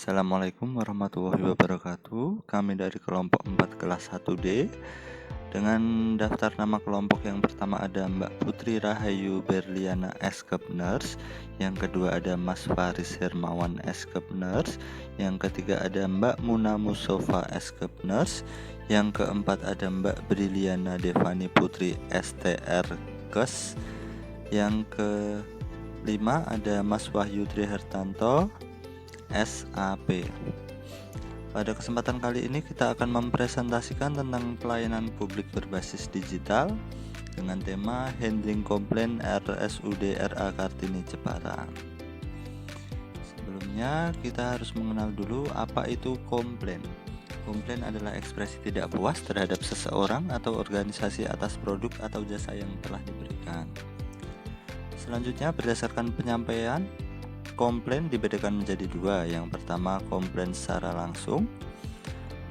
Assalamualaikum warahmatullahi wabarakatuh. Kami dari kelompok 4 kelas 1D dengan daftar nama kelompok yang pertama ada Mbak Putri Rahayu Berliana Eskep Nurse, yang kedua ada Mas Faris Hermawan Eskep Nurse, yang ketiga ada Mbak Muna Musofa Eskep Nurse, yang keempat ada Mbak Briliana Devani Putri STR Kes, yang kelima ada Mas Wahyu Trihartanto SAP. Pada kesempatan kali ini kita akan mempresentasikan tentang pelayanan publik berbasis digital dengan tema Handling Komplain RSUD RA Kartini Jepara. Sebelumnya kita harus mengenal dulu apa itu komplain. Komplain adalah ekspresi tidak puas terhadap seseorang atau organisasi atas produk atau jasa yang telah diberikan. Selanjutnya, berdasarkan penyampaian, komplain dibedakan menjadi dua. Yang pertama, komplain secara langsung,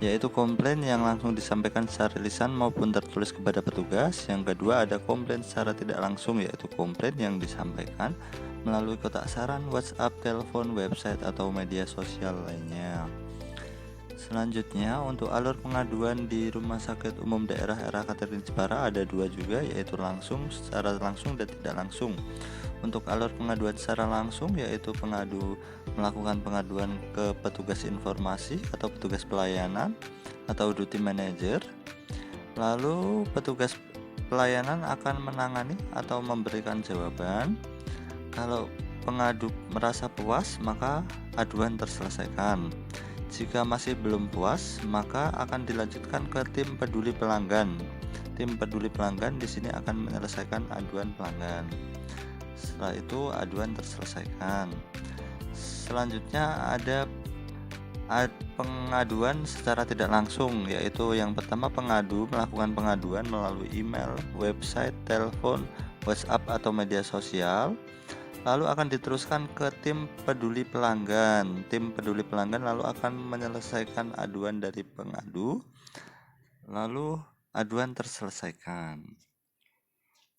yaitu komplain yang langsung disampaikan secara lisan maupun tertulis kepada petugas. Yang kedua, ada komplain secara tidak langsung, yaitu komplain yang disampaikan melalui kotak saran, WhatsApp, telepon, website, atau media sosial lainnya. Selanjutnya, untuk alur pengaduan di Rumah Sakit Umum Daerah RA Kartini Jepara ada dua juga, yaitu langsung, secara langsung, dan tidak langsung. Untuk alur pengaduan secara langsung, yaitu pengadu melakukan pengaduan ke petugas informasi atau petugas pelayanan atau duty manager. Lalu petugas pelayanan akan menangani atau memberikan jawaban. Kalau pengadu merasa puas, maka aduan terselesaikan. Jika masih belum puas, maka akan dilanjutkan ke tim peduli pelanggan. Tim peduli pelanggan di sini akan menyelesaikan aduan pelanggan. Setelah itu aduan terselesaikan. Selanjutnya ada pengaduan secara tidak langsung, yaitu yang pertama pengadu melakukan pengaduan melalui email, website, telepon, WhatsApp atau media sosial. Lalu akan diteruskan ke tim peduli pelanggan. Tim peduli pelanggan lalu akan menyelesaikan aduan dari pengadu. Lalu aduan terselesaikan.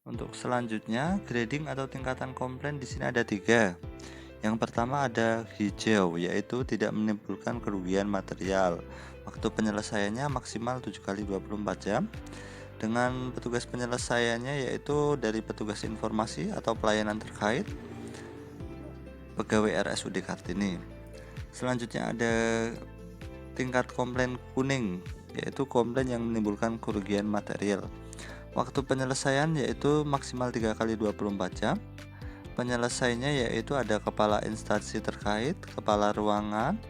Untuk selanjutnya, grading atau tingkatan komplain di sini ada 3. Yang pertama ada hijau, yaitu tidak menimbulkan kerugian material. Waktu penyelesaiannya maksimal 7 kali 24 jam. Dengan petugas penyelesaiannya yaitu dari petugas informasi atau pelayanan terkait, pegawai RSUD Kartini. Selanjutnya ada tingkat komplain kuning, yaitu komplain yang menimbulkan kerugian material. Waktu penyelesaian yaitu maksimal 3 kali 24 jam. Penyelesaiannya yaitu ada kepala instansi terkait, kepala ruangan,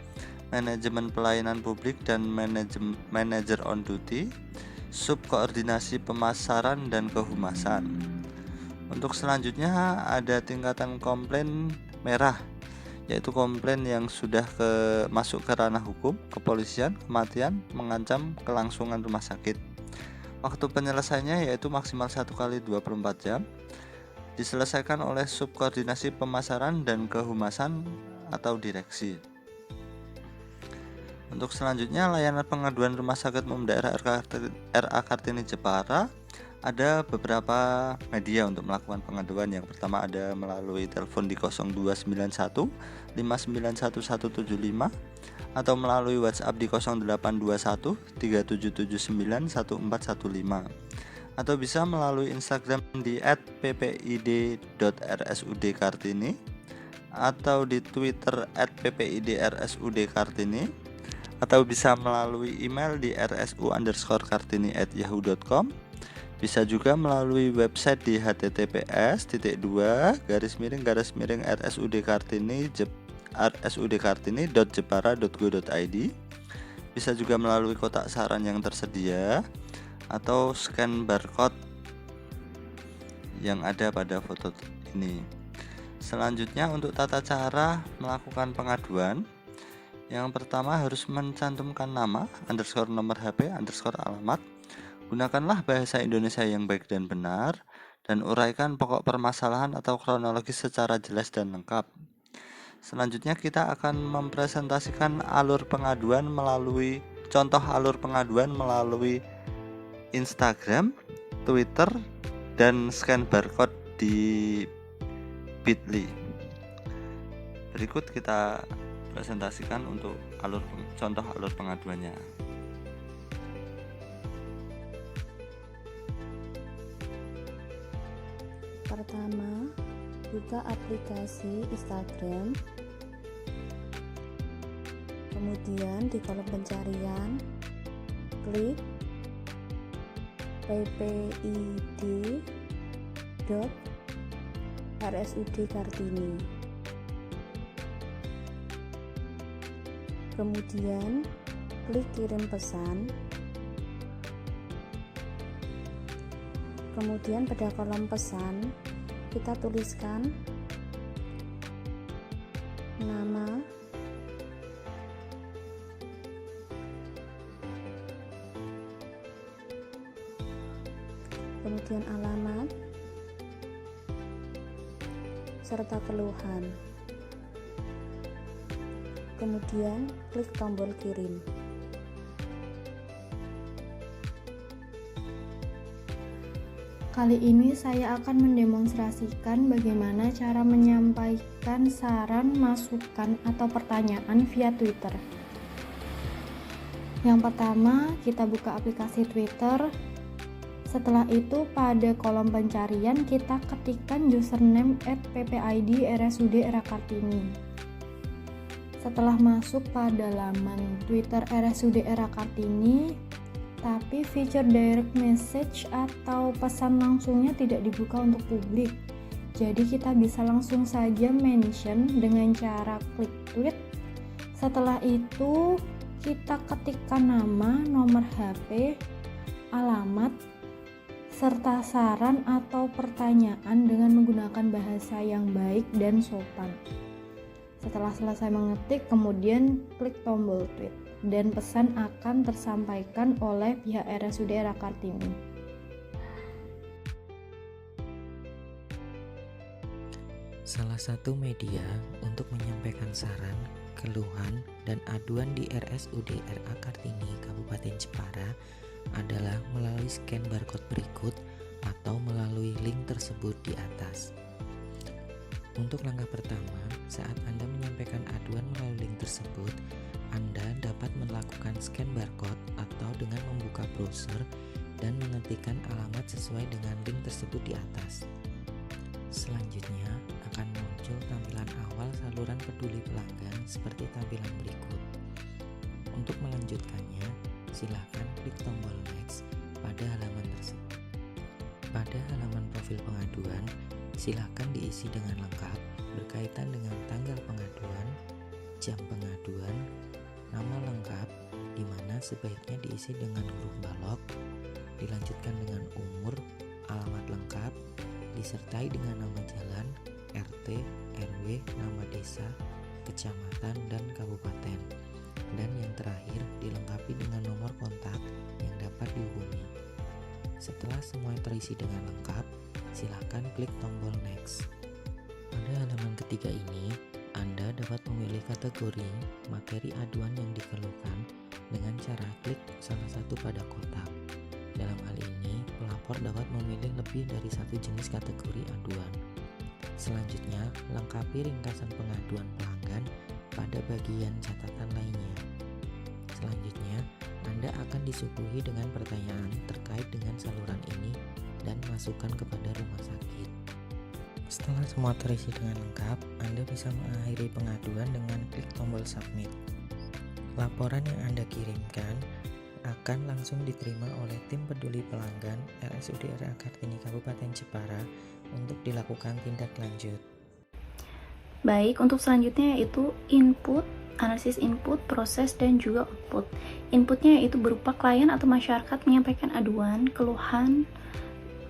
manajemen pelayanan publik dan manajer on duty, sub koordinasi pemasaran dan kehumasan. Untuk selanjutnya ada tingkatan komplain merah, yaitu komplain yang sudah masuk ke ranah hukum, kepolisian, kematian, mengancam kelangsungan rumah sakit. Waktu penyelesaiannya yaitu maksimal 1 kali 24 jam. Diselesaikan oleh subkoordinasi pemasaran dan kehumasan atau direksi. Untuk selanjutnya, layanan pengaduan Rumah Sakit Umum Daerah RA Kartini Jepara ada beberapa media untuk melakukan pengaduan. Yang pertama ada melalui telepon di 0291 591 175 atau melalui WhatsApp di 0821 3779 1415 atau bisa melalui Instagram di @ppid.rsudkartini atau di Twitter @ppidrsudkartini atau bisa melalui email di rsu_kartini@yahoo.com. Bisa juga melalui website di https://rsudkartini.jepara.go.id. Bisa juga melalui kotak saran yang tersedia atau scan barcode yang ada pada foto ini. Selanjutnya, untuk tata cara melakukan pengaduan, yang pertama harus mencantumkan nama, nomor HP, alamat. Gunakanlah bahasa Indonesia yang baik dan benar, dan uraikan pokok permasalahan atau kronologis secara jelas dan lengkap. Selanjutnya kita akan mempresentasikan alur pengaduan melalui Instagram, Twitter, dan scan barcode di Bitly. Berikut kita presentasikan untuk contoh alur pengaduannya. Pertama, buka aplikasi Instagram. Kemudian di kolom pencarian, klik ppid.rsud Kartini. Kemudian klik kirim pesan. Kemudian pada kolom pesan kita tuliskan nama, kemudian alamat, serta keluhan. Kemudian klik tombol kirim. Kali ini saya akan mendemonstrasikan bagaimana cara menyampaikan saran, masukan, atau pertanyaan via Twitter. Yang pertama, kita buka aplikasi Twitter. Setelah itu, pada kolom pencarian kita ketikkan username @ppid_rsud_era_kartini. Setelah masuk pada laman Twitter RSUD Era Kartini, tapi fitur direct message atau pesan langsungnya tidak dibuka untuk publik. Jadi kita bisa langsung saja mention dengan cara klik tweet. Setelah itu kita ketikkan nama, nomor HP, alamat, serta saran atau pertanyaan dengan menggunakan bahasa yang baik dan sopan. Setelah selesai mengetik, kemudian klik tombol tweet dan pesan akan tersampaikan oleh pihak RSUD Era Kartini. Salah satu media untuk menyampaikan saran, keluhan, dan aduan di RSUD RA Kartini Kabupaten Jepara adalah melalui scan barcode berikut atau melalui link tersebut di atas. Untuk langkah pertama, saat Anda menyampaikan aduan melalui link tersebut, Anda dapat melakukan scan barcode atau dengan membuka browser dan mengetikkan alamat sesuai dengan link tersebut di atas. Selanjutnya akan muncul tampilan awal saluran peduli pelanggan seperti tampilan berikut. Untuk melanjutkannya, silakan klik tombol next pada halaman tersebut. Pada halaman profil pengaduan, silakan diisi dengan lengkap berkaitan dengan tanggal pengaduan, jam pengaduan, nama lengkap di mana sebaiknya diisi dengan huruf balok, dilanjutkan dengan umur, alamat lengkap, disertai dengan nama jalan, RT, RW, nama desa, kecamatan, dan kabupaten. Dan yang terakhir dilengkapi dengan nomor kontak yang dapat dihubungi. Setelah semua terisi dengan lengkap, silakan klik tombol next. Pada halaman ketiga ini, Anda dapat memilih kategori materi aduan yang dikeluhkan dengan cara klik salah satu pada kotak. Dalam hal ini, pelapor dapat memilih lebih dari satu jenis kategori aduan. Selanjutnya, lengkapi ringkasan pengaduan pelanggan pada bagian catatan lainnya. Selanjutnya, Anda akan disuguhi dengan pertanyaan terkait dengan saluran ini dan masukan kepada rumah sakit. Setelah semua terisi dengan lengkap, Anda bisa mengakhiri pengaduan dengan klik tombol submit. Laporan yang Anda kirimkan akan langsung diterima oleh tim peduli pelanggan RSUD RA Kartini Kabupaten Jepara untuk dilakukan tindak lanjut. Baik, untuk selanjutnya yaitu input, analisis input, proses, dan juga output. Inputnya yaitu berupa klien atau masyarakat menyampaikan aduan, keluhan,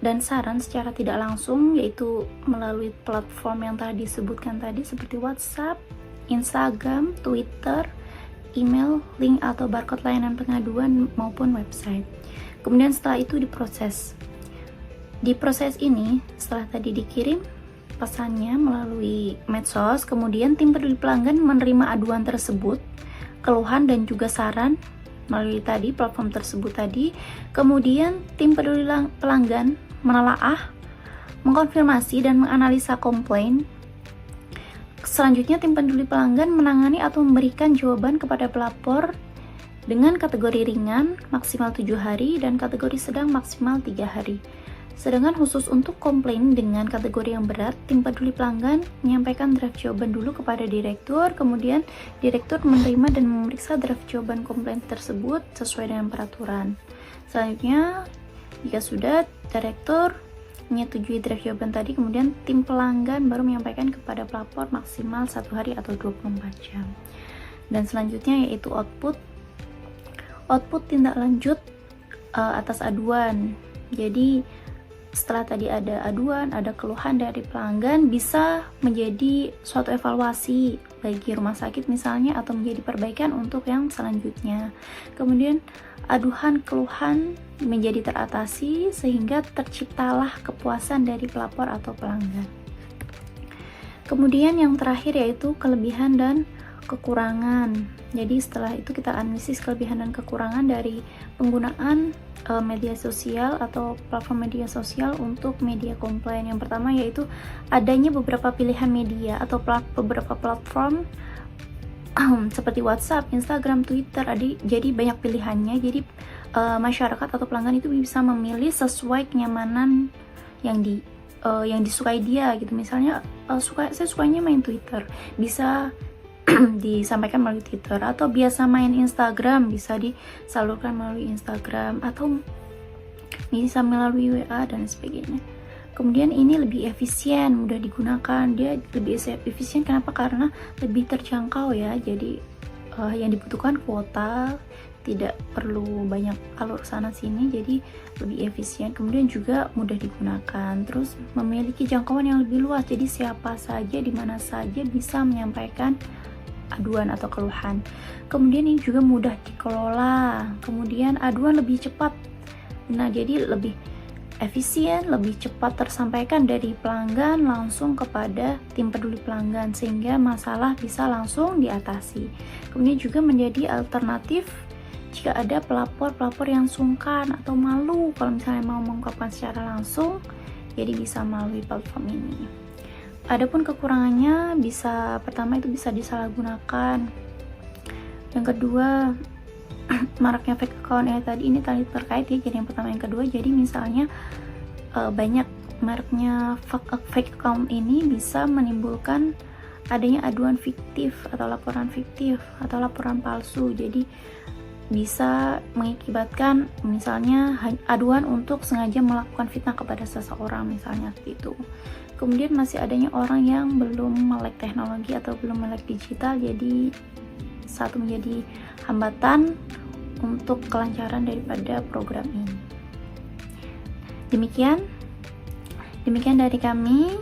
dan saran secara tidak langsung, yaitu melalui platform yang tadi disebutkan tadi seperti WhatsApp, Instagram, Twitter, email, link atau barcode layanan pengaduan maupun website. Kemudian setelah itu diproses. Di proses ini, setelah tadi dikirim pesannya melalui medsos, kemudian tim peduli pelanggan menerima aduan tersebut, keluhan dan juga saran melalui tadi platform tersebut tadi. Kemudian tim peduli pelanggan menelaah, mengkonfirmasi dan menganalisa komplain. Selanjutnya, tim peduli pelanggan menangani atau memberikan jawaban kepada pelapor dengan kategori ringan maksimal 7 hari dan kategori sedang maksimal 3 hari. Sedangkan khusus untuk komplain dengan kategori yang berat, tim peduli pelanggan menyampaikan draft jawaban dulu kepada direktur, kemudian direktur menerima dan memeriksa draft jawaban komplain tersebut sesuai dengan peraturan. Selanjutnya, jika sudah direktur menyetujui draft jawaban tadi, kemudian tim pelanggan baru menyampaikan kepada pelapor maksimal 1 hari atau 24 jam. Dan selanjutnya yaitu output tindak lanjut atas aduan. Jadi setelah tadi ada aduan, ada keluhan dari pelanggan, bisa menjadi suatu evaluasi bagi rumah sakit misalnya, atau menjadi perbaikan untuk yang selanjutnya. Kemudian aduan keluhan menjadi teratasi sehingga terciptalah kepuasan dari pelapor atau pelanggan. Kemudian yang terakhir yaitu kelebihan dan kekurangan. Jadi setelah itu kita analisis kelebihan dan kekurangan dari penggunaan media sosial atau platform media sosial untuk media komplain. Yang pertama yaitu adanya beberapa pilihan media atau beberapa platform seperti WhatsApp, Instagram, Twitter. Jadi banyak pilihannya. Jadi masyarakat atau pelanggan itu bisa memilih sesuai kenyamanan yang disukai dia gitu. Misalnya saya sukanya main Twitter, bisa disampaikan melalui Twitter, atau biasa main Instagram bisa disalurkan melalui Instagram, atau bisa melalui WA dan sebagainya. Kemudian ini lebih efisien, mudah digunakan, dia lebih efisien. Kenapa? Karena lebih terjangkau ya. Jadi yang dibutuhkan kuota, tidak perlu banyak alur sana sini, jadi lebih efisien. Kemudian juga mudah digunakan, terus memiliki jangkauan yang lebih luas, jadi siapa saja di mana saja bisa menyampaikan aduan atau keluhan. Kemudian ini juga mudah dikelola, kemudian aduan lebih cepat. Nah, jadi lebih efisien, lebih cepat tersampaikan dari pelanggan langsung kepada tim peduli pelanggan, sehingga masalah bisa langsung diatasi. Kemudian juga menjadi alternatif jika ada pelapor yang sungkan atau malu kalau misalnya mau mengungkapkan secara langsung, jadi bisa melalui platform ini. Adapun kekurangannya pertama itu bisa disalahgunakan. Yang kedua, maraknya fake account ini tadi terkait ya. Jadi yang pertama, yang kedua, jadi misalnya banyak maraknya fake account ini bisa menimbulkan adanya aduan fiktif atau laporan fiktif atau laporan palsu. Jadi bisa mengakibatkan misalnya aduan untuk sengaja melakukan fitnah kepada seseorang misalnya seperti itu. Kemudian masih adanya orang yang belum melek teknologi atau belum melek digital, jadi satu menjadi hambatan untuk kelancaran daripada program ini. Demikian dari kami.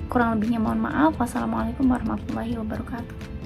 Kurang lebihnya mohon maaf. Wassalamualaikum warahmatullahi wabarakatuh.